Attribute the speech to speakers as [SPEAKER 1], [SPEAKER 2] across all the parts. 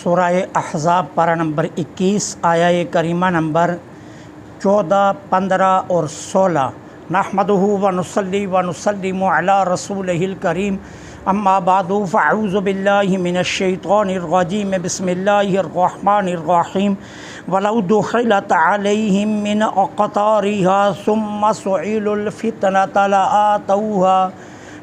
[SPEAKER 1] सूरह अहज़ाब पारा नंबर 21 आया करीमा नंबर 14, 15 और 16। नहमदुहु व नुसल्ली व नुसल्लिमु अला रसूलिहिल करीम अम्मा बादु फ़अऊज़ु बिल्लाहि मिनश शैतानिर रजीम बिस्मिल्लाहिर रहमानिर रहीम वलौ दुखिलत अलैहिम मिन अक़तारिहा सुम्मा सुइलुल फितनता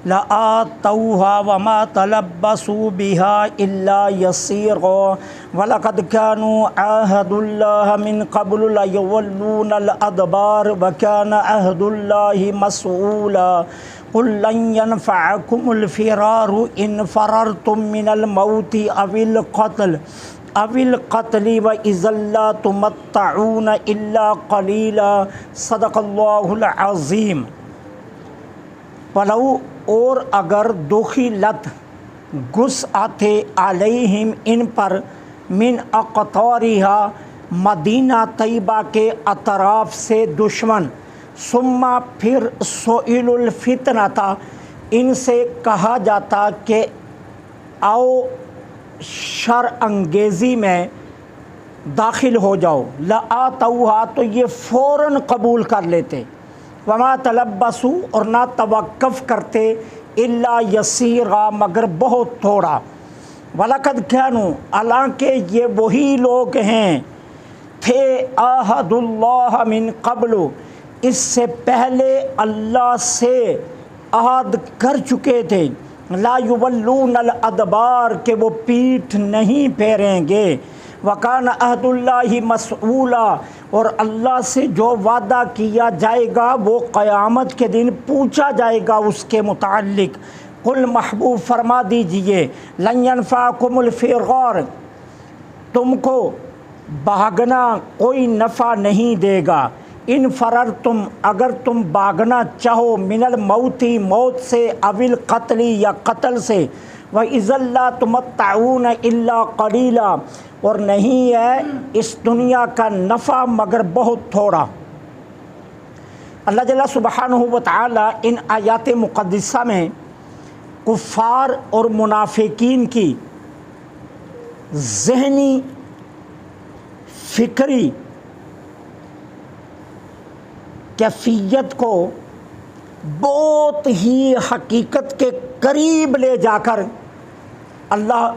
[SPEAKER 1] लआतौहा वमा तलब्बसू बिहा इल्ला यसीरा वलक़द कानू अहदुल्लाह मिन क़ब्लु लयुवल्लूनल अदबार व कान अहदुल्लाहि मस्ऊला कुल लन यनफ़अकुमुल फ़िरारु इन फ़ररतुम मिनल मौति अविल क़त्ल व इज़ल्ला तुमत्तऊन इल्ला क़लीला सदक़ल्लाहुल अज़ीम। वलौ और अगर दुखिलत घुस आते अलैहिम इन पर मिन अक़तारिहा मदीना तैयबा के अतराफ़ से दुश्मन, सुम्मा फिर सोइलुल फितनता इनसे कहा जाता कि आओ शर अंगेज़ी में दाखिल हो जाओ, लआतौहा तो ये फ़ौरन कबूल कर लेते, वमा तलब्बसू और ना तवक्कुफ़ करते, इल्ला यसीरा मगर बहुत थोड़ा, वलक़द कानू हालांकि ये वही लोग हैं थे अहदुल्लाह मिन क़ब्लु इससे पहले अल्लाह से अहद कर चुके थे, ला युवल्लूनल अदबार के वो पीठ नहीं फेरेंगे, वकान अहदुल्लाहि मस्ऊला और अल्लाह से जो वादा किया जाएगा वो क़यामत के दिन पूछा जाएगा उसके मुताल्लिक़। कुल महबूब फरमा दीजिए, लन यनफ़अकुमुल फ़िरार तुमको भागना कोई नफ़ा नहीं देगा, इन फ़रर तुम अगर तुम भागना चाहो, मिनल मौती मौत से, अविल क़त्ली या कत्ल से, व इज़ल्ला तुमत्तऊन इल्ला क़लीला और नहीं है इस दुनिया का नफ़ा मगर बहुत थोड़ा। अल्लाह जल्ला सुब्हानहु व तआला इन आयात मुक़द्दसा में कुफ़ार और मुनाफ़िकीन की ज़हनी फ़िक्री कैफ़ियत को बहुत ही हकीकत के करीब ले जाकर अल्लाह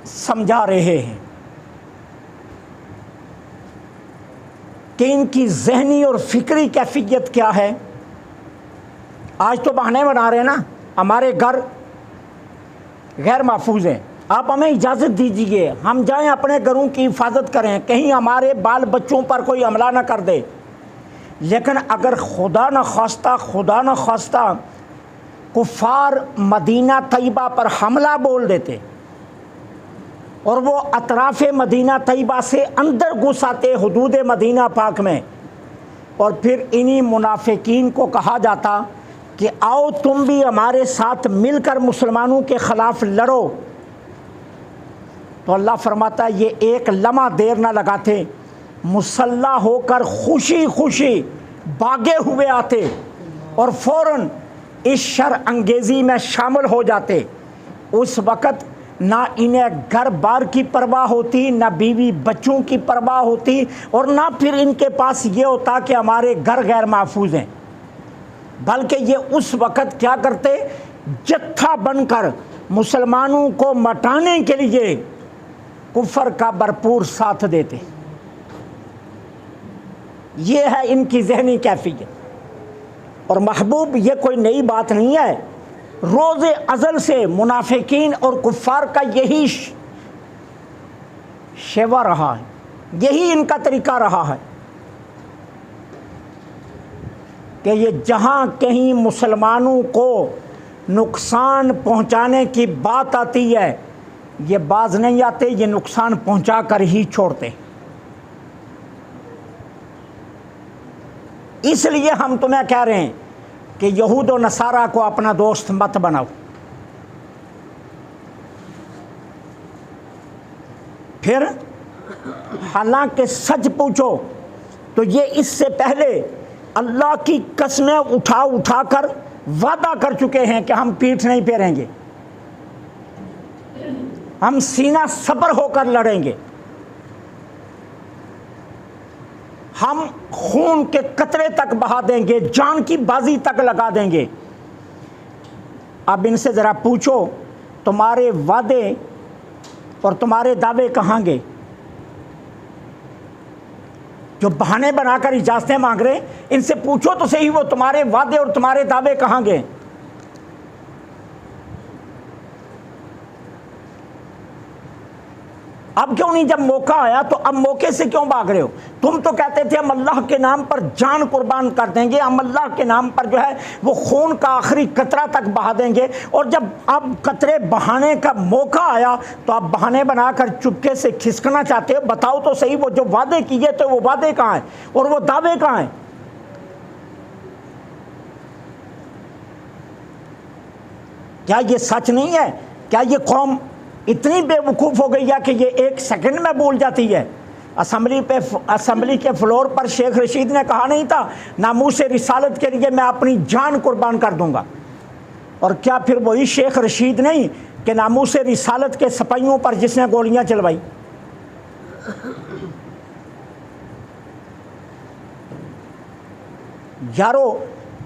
[SPEAKER 1] समझा रहे हैं कि इनकी ज़हनी और फ़िक्री कैफ़ियत क्या है। आज तो बहाने बना रहे हैं ना, हमारे घर गैर महफूज हैं, आप हमें इजाज़त दीजिए हम जाएं अपने घरों की हिफाजत करें, कहीं हमारे बाल बच्चों पर कोई हमला ना कर दे। लेकिन अगर खुदा न खास्ता कुफ़ार मदीना तैयबा पर हमला बोल देते और वो अतराफ़ मदीना तैयबा से अंदर घुस आते हुदूद मदीना पाक में, और फिर इन्हीं मुनाफिकीन को कहा जाता कि आओ तुम भी हमारे साथ मिलकर मुसलमानों के ख़िलाफ़ लड़ो, तो अल्लाह फरमाता ये एक लम्हा देर ना लगाते, मुसल्ला होकर खुशी खुशी भागे हुए आते और फ़ौरन इस शर अंगेज़ी में शामिल हो जाते। उस वक़्त ना इन्हें घर बार की परवाह होती, ना बीवी बच्चों की परवाह होती, और ना फिर इनके पास ये होता कि हमारे घर गैर महफूज हैं, बल्कि ये उस वक़्त क्या करते, जत्था बनकर मुसलमानों को मटाने के लिए कुफ़र का भरपूर साथ देते। ये है इनकी ज़हनी कैफ़ियत। और महबूब ये कोई नई बात नहीं है, रोज़ अज़ल से मुनाफिकीन और कुफ़ार का यही शेवा रहा है, यही इनका तरीक़ा रहा है कि ये जहाँ कहीं मुसलमानों को नुकसान पहुँचाने की बात आती है ये बाज नहीं आते, ये नुकसान पहुँचा कर ही छोड़ते। इसलिए हम तुम्हें कह रहे हैं कि यहूद और नसारा को अपना दोस्त मत बनाओ। फिर हालांकि सच पूछो तो ये इससे पहले अल्लाह की कसमें उठा कर वादा कर चुके हैं कि हम पीठ नहीं फेरेंगे। हम सीना सबर होकर लड़ेंगे, हम खून के कतरे तक बहा देंगे, जान की बाजी तक लगा देंगे। अब इनसे ज़रा पूछो, तुम्हारे वादे और तुम्हारे दावे कहाँ गए? जो बहाने बनाकर इजाज़तें मांग रहे, इनसे पूछो तो सही, वो तुम्हारे वादे और तुम्हारे दावे कहाँ गए? अब क्यों नहीं? जब मौका आया तो अब मौके से क्यों भाग रहे हो? तुम तो कहते थे हम अल्लाह के नाम पर जान कुर्बान कर देंगे, हम अल्लाह के नाम पर जो है वो खून का आखिरी कतरा तक बहा देंगे, और जब अब कतरे बहाने का मौका आया तो आप बहाने बनाकर चुपके से खिसकना चाहते हो। बताओ तो सही, वो जो वादे किए थे वो वादे कहाँ हैं और वो दावे कहाँ हैं? क्या ये सच नहीं है? क्या ये कौम इतनी बेवकूफ़ हो गई है कि ये एक सेकंड में भूल जाती है? असेंबली के फ्लोर पर शेख रशीद ने कहा नहीं था नामूस रिसालत के लिए मैं अपनी जान कुर्बान कर दूंगा? और क्या फिर वही शेख रशीद नहीं कि नामूस रिसालत के सिपाहियों पर जिसने गोलियां चलवाई? यारो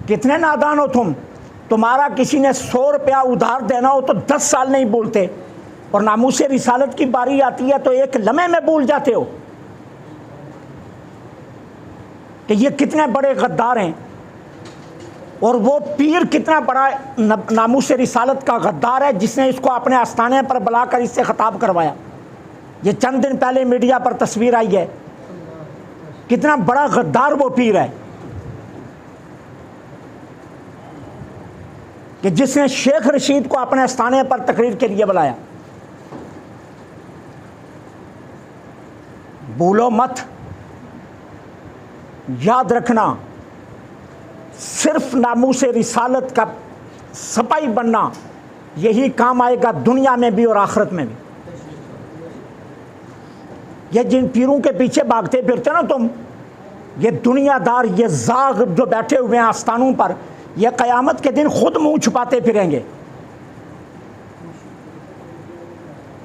[SPEAKER 1] कितने नादान हो तुम। तुम्हारा किसी ने 100 रुपया उधार देना हो तो 10 साल नहीं बोलते, और नामूस रिसालत की बारी आती है तो एक लम्हे में भूल जाते हो कि ये कितने बड़े गद्दार हैं, और वो पीर कितना बड़ा नामूस रिसालत का गद्दार है जिसने इसको अपने आस्थाने पर बुलाकर इससे खिताब करवाया। ये चंद दिन पहले मीडिया पर तस्वीर आई है, कितना बड़ा गद्दार वो पीर है कि जिसने शेख रशीद को अपने आस्थाने पर तकरीर के लिए बुलाया। भूलो मत, याद रखना, सिर्फ नामूस रिसालत का सिपाही बनना यही काम आएगा दुनिया में भी और आखिरत में भी। ये जिन पीरों के पीछे भागते फिरते ना तुम, ये दुनियादार, ये जाग जो बैठे हुए हैं आस्थानों पर, ये क़यामत के दिन खुद मुंह छुपाते फिरेंगे।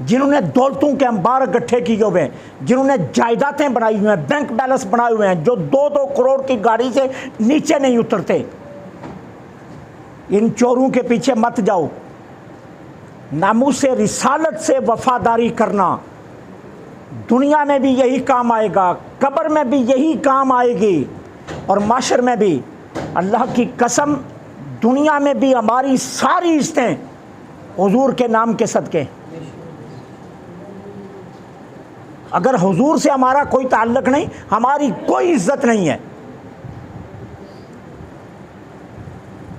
[SPEAKER 1] जिन्होंने दौलतों के अंबार इकट्ठे किए हुए हैं, जिन्होंने जायदादें बनाई हुई हैं, बैंक बैलेंस बनाए हुए हैं, जो 2-2 करोड़ की गाड़ी से नीचे नहीं उतरते, इन चोरों के पीछे मत जाओ। नामूस रिसालत से वफादारी करना दुनिया में भी यही काम आएगा, कब्र में भी यही काम आएगी, और माशर में भी। अल्लाह की कसम, दुनिया में भी हमारी सारी इज्जतें हुजूर के नाम के सदके। अगर हुजूर से हमारा कोई ताल्लुक नहीं, हमारी कोई इज्जत नहीं है।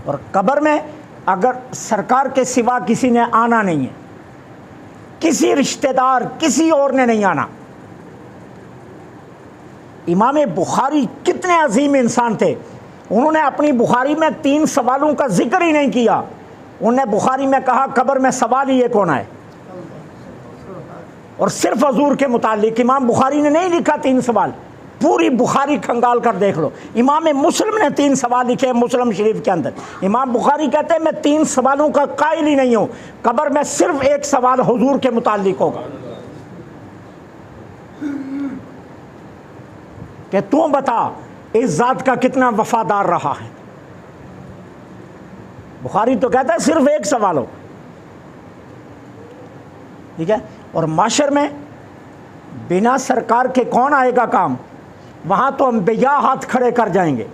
[SPEAKER 1] और कब्र में अगर सरकार के सिवा किसी ने आना नहीं है, किसी रिश्तेदार, किसी और ने नहीं आना। इमाम बुखारी कितने अजीम इंसान थे, उन्होंने अपनी बुखारी में 3 सवालों का जिक्र ही नहीं किया। उन्होंने बुखारी में कहा कब्र में सवाल ही एक होना है, और सिर्फ हजूर के मुतालिक। इमाम बुखारी ने नहीं लिखा 3 सवाल, पूरी बुखारी खंगाल कर देख लो। इमाम मुस्लिम ने 3 सवाल लिखे मुस्लिम शरीफ के अंदर। इमाम बुखारी कहते हैं मैं 3 सवालों का कायल ही नहीं हूं, कब्र में सिर्फ एक सवाल हुजूर के मुतालिक होगा कि तू बता इस जात का कितना वफादार रहा है। बुखारी तो कहता है सिर्फ एक सवाल हो, ठीक है। और माशर में बिना सरकार के कौन आएगा काम? वहां तो अंबिया हाथ खड़े कर जाएंगे,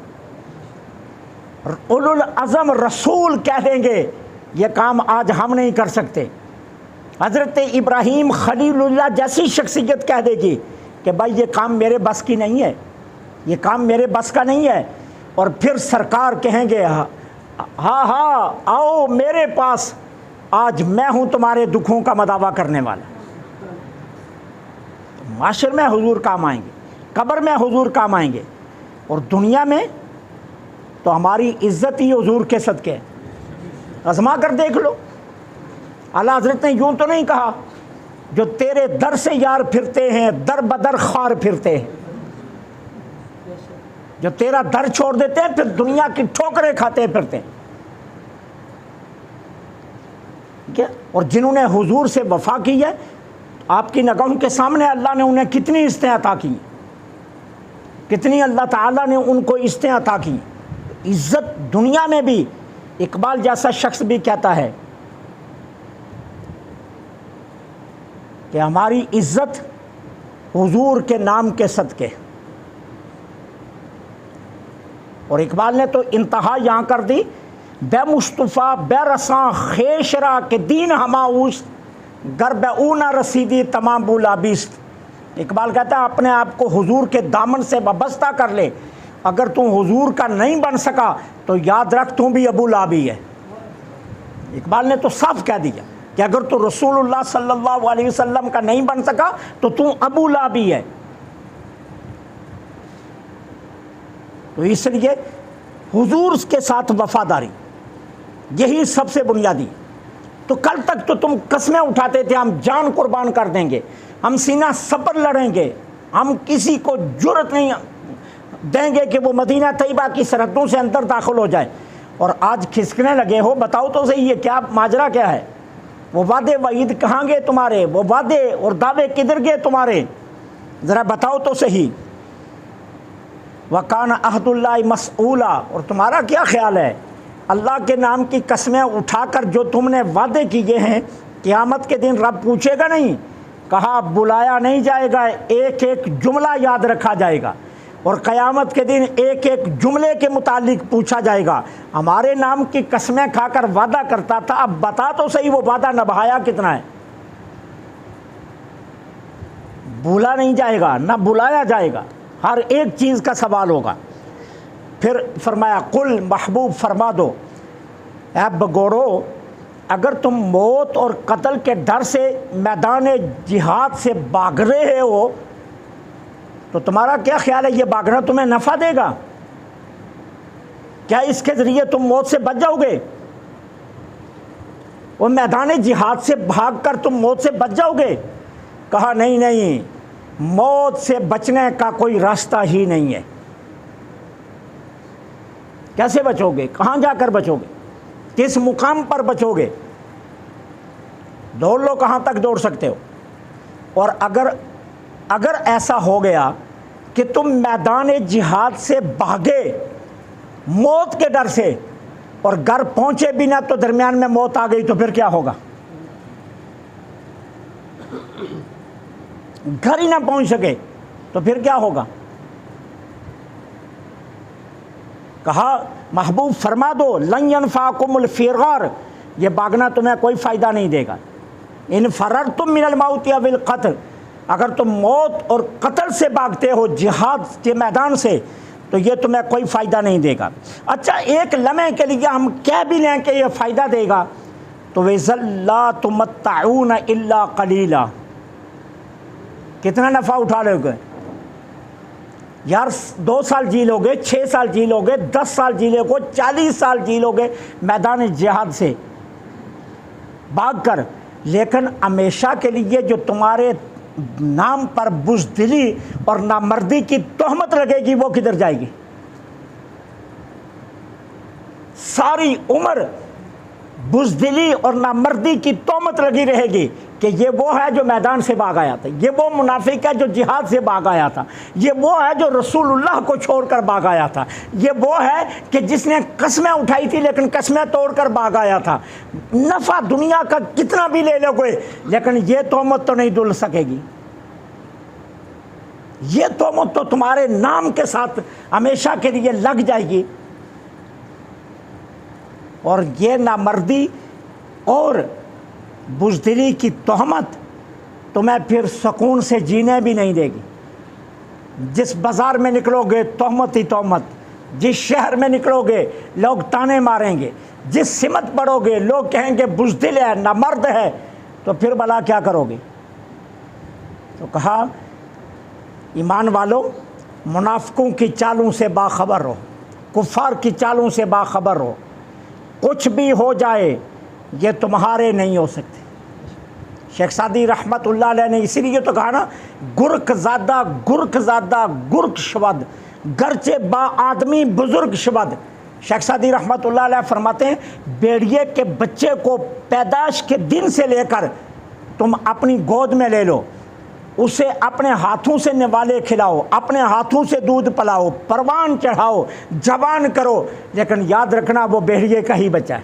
[SPEAKER 1] उलुल अज़म रसूल कह देंगे ये काम आज हम नहीं कर सकते। हज़रत इब्राहीम खलीलुल्लाह जैसी शख्सियत कह देगी कि भाई ये काम मेरे बस की नहीं है, ये काम मेरे बस का नहीं है। और फिर सरकार कहेंगे हाँ हाँ आओ मेरे पास, आज मैं हूं तुम्हारे दुखों का मदावा करने वाला। माशर में हुजूर काम आएंगे, कब्र में हुजूर काम आएंगे, और दुनिया में तो हमारी इज्जत ही हुजूर के सदके। आजमा कर देख लो। आला हजरत ने यूं तो नहीं कहा जो तेरे दर से यार फिरते हैं दर बदर खार फिरते हैं, जो तेरा दर छोड़ देते हैं फिर दुनिया की ठोकरें खाते फिरते हैं। ठीक है। और जिन्होंने हुजूर से वफा की है, आपकी निगाहों के सामने अल्लाह ने उन्हें कितनी इज़्ज़तें अता की, कितनी अल्लाह ताला ने उनको इज़्ज़तें अता की। इज़्ज़त दुनिया में भी, इकबाल जैसा शख्स भी कहता है कि हमारी इज़्ज़त हुजूर के नाम के सदके। और इकबाल ने तो इंतहा यहाँ कर दी, बे मुस्तफ़ा बे रसा खेशरा के दीन हमाऊस गर्ब ऊना रसीदी तमाम बुलाबिस्त। इकबाल कहता है अपने आप को हुजूर के दामन से वाबस्ता कर ले, अगर तू हुजूर का नहीं बन सका तो याद रख तू भी अबू लाबी है। इकबाल ने तो साफ कह दिया कि अगर तू रसूलुल्लाह सल्लल्लाहु अलैहि वसल्लम का नहीं बन सका तो तू अबू लाबी है। तो इसलिए हुजूर के साथ वफादारी यही सबसे बुनियादी। तो कल तक तो तुम कस्में उठाते थे हम जान कुर्बान कर देंगे, हम सीना सबर लड़ेंगे, हम किसी को जुर्रत नहीं देंगे कि वो मदीना तैयबा की सरहदों से अंदर दाखिल हो जाए। और आज खिसकने लगे हो, बताओ तो सही ये क्या माजरा क्या है? वो वादे वईद कहाँ गए तुम्हारे? वो वादे और दावे किधर गए तुम्हारे? ज़रा बताओ तो सही। वकान अहदुल्लाह मसऊला, और तुम्हारा क्या ख्याल है अल्लाह के नाम की कस्में उठाकर जो तुमने वादे किए हैं, क़यामत के दिन रब पूछेगा नहीं? कहा बुलाया नहीं जाएगा, एक एक जुमला याद रखा जाएगा और क़यामत के दिन एक एक जुमले के मुतालिक पूछा जाएगा। हमारे नाम की कस्में खाकर वादा करता था, अब बता तो सही वो वादा निभाया कितना है? भूला नहीं जाएगा ना बुलाया जाएगा, हर एक चीज़ का सवाल होगा। फिर फरमाया कुल महबूब फरमा दो, ऐ बगोरो अगर तुम मौत और कत्ल के डर से मैदान जिहाद से भाग रहे हो तो तुम्हारा क्या ख्याल है ये भागना तुम्हें नफ़ा देगा? क्या इसके ज़रिए तुम मौत से बच जाओगे? वो मैदान जिहाद से भागकर तुम मौत से बच जाओगे? कहा नहीं नहीं, मौत से बचने का कोई रास्ता ही नहीं है। कैसे बचोगे? कहाँ जाकर बचोगे? किस मुकाम पर बचोगे? दौड़ लो, कहाँ तक दौड़ सकते हो? और अगर ऐसा हो गया कि तुम मैदान जिहाद से भागे मौत के डर से और घर पहुंचे भी ना तो दरमियान में मौत आ गई तो फिर क्या होगा? घर ही ना पहुंच सके तो फिर क्या होगा? कहा महबूब फरमा दो लन यनफाकुमुल फिरार, ये भागना तुम्हें कोई फ़ायदा नहीं देगा। इन फररतुम मिनल मौत या बिल क़त्ल, अगर तुम मौत और कत्ल से भागते हो जिहाद के मैदान से तो ये तुम्हें कोई फ़ायदा नहीं देगा। अच्छा, एक लम्हे के लिए हम कह भी लें कि ये फ़ायदा देगा तो वज़ल्ला तुमत्ताऊन इल्ला क़लीला, कितना नफ़ा उठा लोगे यार? 2 साल जी लोगे, 6 साल जी लोगे, 10 साल जी लोगे, 40 साल जी लोगे मैदान जिहाद से भाग कर, लेकिन हमेशा के लिए जो तुम्हारे नाम पर बुज़दिली और नामर्दी की तोहमत लगेगी वो किधर जाएगी? सारी उम्र बुज़दिली और नामर्दी की तोहमत लगी रहेगी कि ये वो है जो मैदान से भाग आया था, ये वो मुनाफिक है जो जिहाद से भाग आया था, ये वो है जो रसूलुल्लाह को छोड़कर भाग आया था, ये वो है कि जिसने कस्में उठाई थी लेकिन कस्में तोड़कर भाग आया था। नफ़ा दुनिया का कितना भी ले लोगे लेकिन ये तोहमत तो नहीं धुल सकेगी। ये तोहमत तो तुम्हारे नाम के साथ हमेशा के लिए लग जाएगी। और ये नामर्दी और बुज़दिली की तोहमत तुम्हें फिर सुकून से जीने भी नहीं देगी। जिस बाज़ार में निकलोगे तोहमत ही तोहमत, जिस शहर में निकलोगे लोग ताने मारेंगे, जिस सिमत बढ़ोगे लोग कहेंगे बुज़दिल है, नामर्द है, तो फिर भला क्या करोगे? तो कहा ईमान वालों, मुनाफिकों की चालों से बाखबर रहो, कुफ़ार की चालों से बाखबर रहो, कुछ भी हो जाए ये तुम्हारे नहीं हो सकते। शेख सादी रहमतुल्लाह अलैह ने इसीलिए तो कहा ना, गुर्क ज़ादा गुर्क शवद, गरचे बा आदमी बुज़ुर्ग शवद। शेख सादी रहमतुल्लाह अलैह फरमाते हैं, भेड़िए के बच्चे को पैदाइश के दिन से लेकर तुम अपनी गोद में ले लो, उसे अपने हाथों से निवाले खिलाओ, अपने हाथों से दूध पिलाओ, परवान चढ़ाओ, जवान करो, लेकिन याद रखना वो भेड़िए का ही बच्चा है,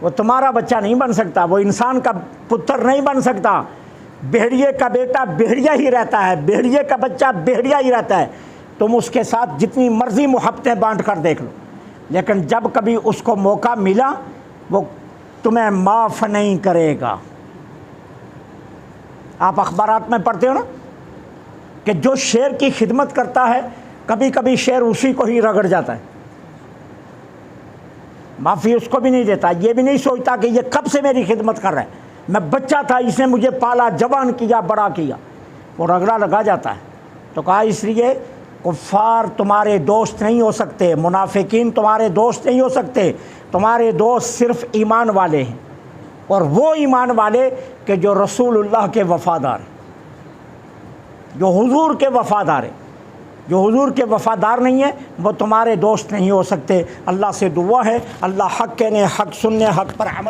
[SPEAKER 1] वो तुम्हारा बच्चा नहीं बन सकता, वो इंसान का पुत्र नहीं बन सकता। भेड़िए का बेटा भेड़िया ही रहता है, भेड़िए का बच्चा भेड़िया ही रहता है। तुम उसके साथ जितनी मर्जी मोहब्बतें बांट कर देख लो, लेकिन जब कभी उसको मौका मिला वो तुम्हें माफ़ नहीं करेगा। आप अखबारात में पढ़ते हो ना कि जो शेर की खिदमत करता है कभी कभी शेर उसी को ही रगड़ जाता है, माफ़ी उसको भी नहीं देता, ये भी नहीं सोचता कि ये कब से मेरी खिदमत कर रहा है, मैं बच्चा था इसने मुझे पाला, जवान किया, बड़ा किया, वो रगड़ा लगा जाता है। तो कहा इसलिए कुफ़ार तुम्हारे दोस्त नहीं हो सकते, मुनाफिकीन तुम्हारे दोस्त नहीं हो सकते, तुम्हारे दोस्त सिर्फ ईमान वाले हैं, और वो ईमान वाले कि जो रसूलुल्लाह के वफ़ादार, जो हुजूर के वफ़ादार है। जो हुजूर के वफ़ादार नहीं है वो तुम्हारे दोस्त नहीं हो सकते। अल्लाह से दुआ है अल्लाह हक़ कहने, हक़ सुनने, हक़ पर अमल